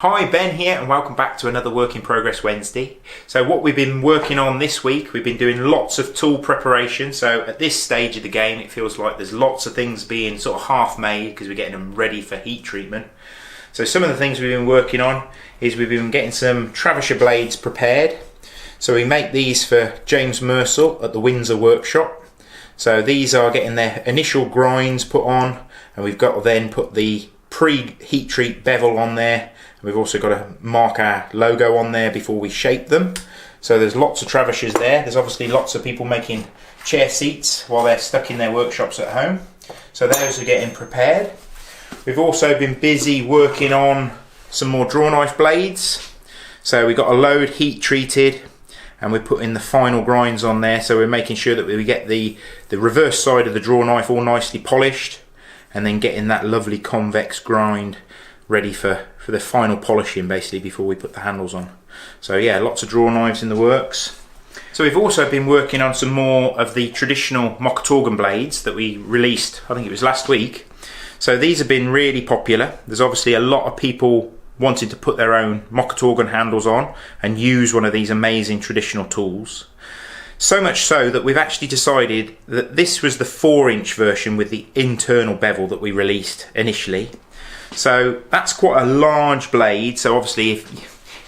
Hi, Ben here and welcome back to another Work in Progress Wednesday. So what we've been working on this week, we've been doing lots of tool preparation. So at this stage of the game it feels like there's lots of things being sort of half made because we're getting them ready for heat treatment. So some of the things we've been working on is we've been getting some Travisher blades prepared. So we make these for James Mersall at the Windsor workshop. So these are getting their initial grinds put on, and we've got to then put the pre-heat treat bevel on there. We've also got to mark our logo on there before we shape them. So there's lots of Travishers there. There's obviously lots of people making chair seats while they're stuck in their workshops at home. So those are getting prepared. We've also been busy working on some more draw knife blades. So we've got a load heat treated and we're putting the final grinds on there. So we're making sure that we get the reverse side of the draw knife all nicely polished and then getting that lovely convex grind ready for the final polishing basically before we put the handles on. So yeah, lots of draw knives in the works. So we've also been working on some more of the traditional Mocotaugan blades that we released, I think it was last week. So these have been really popular. There's obviously a lot of people wanting to put their own Mocotaugan handles on and use one of these amazing traditional tools. So much so that we've actually decided that this was the 4-inch version with the internal bevel that we released initially. So that's quite a large blade. So obviously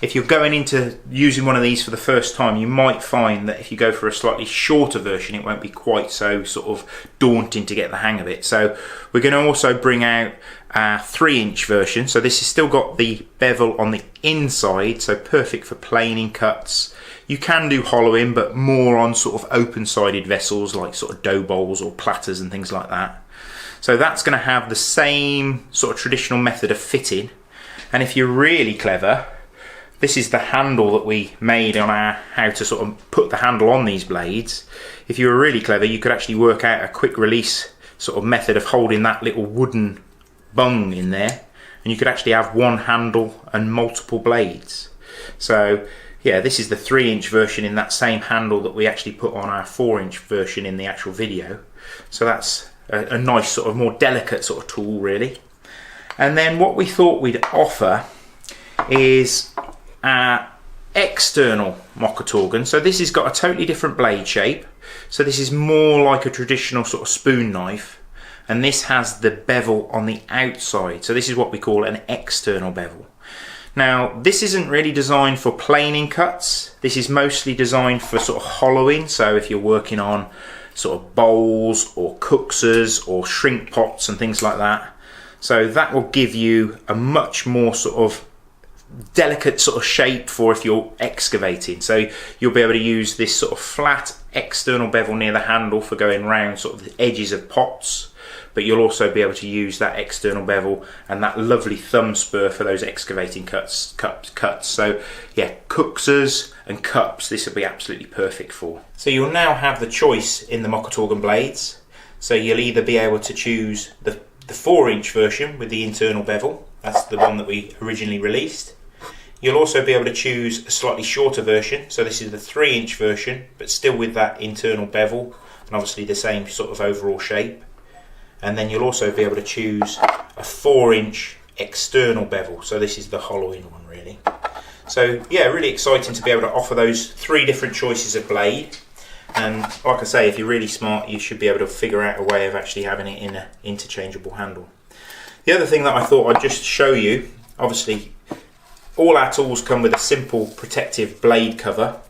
if you're going into using one of these for the first time, you might find that if you go for a slightly shorter version, it won't be quite so sort of daunting to get the hang of it. So we're going to also bring out a 3-inch version. So this has still got the bevel on the inside, so perfect for planing cuts. You can do hollowing, but more on sort of open-sided vessels like sort of dough bowls or platters and things like that. So that's going to have the same sort of traditional method of fitting. And if you're really clever, this is the handle that we made on our how to sort of put the handle on these blades. If you were really clever, you could actually work out a quick release sort of method of holding that little wooden bung in there, and you could actually have one handle and multiple blades. So yeah, this is the 3-inch version in that same handle that we actually put on our 4-inch version in the actual video. So that's a nice sort of more delicate sort of tool really. And then what we thought we'd offer is our external Mocotaugan. So this has got a totally different blade shape. So this is more like a traditional sort of spoon knife, and this has the bevel on the outside. So this is what we call an external bevel. Now this isn't really designed for planing cuts. This is mostly designed for sort of hollowing. So if you're working on sort of bowls or cooksers or shrink pots and things like that. So that will give you a much more sort of delicate sort of shape for if you're excavating. So you'll be able to use this sort of flat external bevel near the handle for going round sort of the edges of pots, but you'll also be able to use that external bevel and that lovely thumb spur for those excavating cuts. So yeah, cooksers and cups, this will be absolutely perfect for. So you'll now have the choice in the Mocotaugan blades. So you'll either be able to choose the 4-inch version with the internal bevel. That's the one that we originally released. You'll also be able to choose a slightly shorter version. So this is the 3-inch version, but still with that internal bevel and obviously the same sort of overall shape. And then you'll also be able to choose a 4-inch external bevel. So this is the hollowing one really. So yeah, really exciting to be able to offer those 3 different choices of blade. And like I say, if you're really smart, you should be able to figure out a way of actually having it in an interchangeable handle. The other thing that I thought I'd just show you, obviously all our tools come with a simple protective blade cover,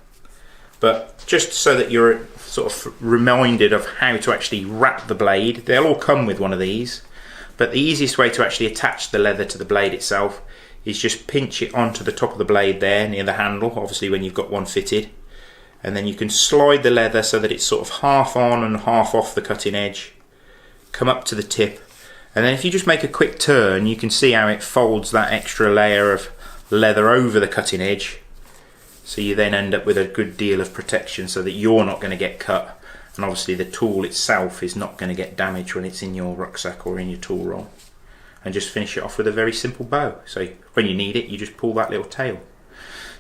but just so that you're sort of reminded of how to actually wrap the blade, they'll all come with one of these, but the easiest way to actually attach the leather to the blade itself is just pinch it onto the top of the blade there near the handle, obviously when you've got one fitted, and then you can slide the leather so that it's sort of half on and half off the cutting edge, come up to the tip, and then if you just make a quick turn, you can see how it folds that extra layer of leather over the cutting edge. So you then end up with a good deal of protection so that you're not going to get cut, and obviously the tool itself is not going to get damaged when it's in your rucksack or in your tool roll. And just finish it off with a very simple bow. So when you need it, you just pull that little tail.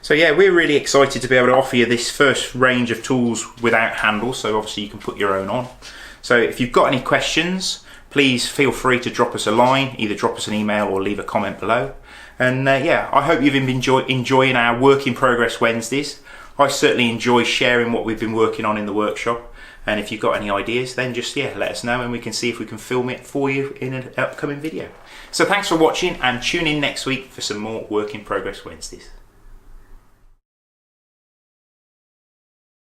So yeah, we're really excited to be able to offer you this first range of tools without handles, so obviously you can put your own on. So if you've got any questions, please feel free to drop us a line, either drop us an email or leave a comment below. And yeah, I hope you've been enjoying our work in progress Wednesdays. I certainly enjoy sharing what we've been working on in the workshop. And if you've got any ideas, then just let us know and we can see if we can film it for you in an upcoming video. So thanks for watching, and tune in next week for some more work in progress Wednesdays.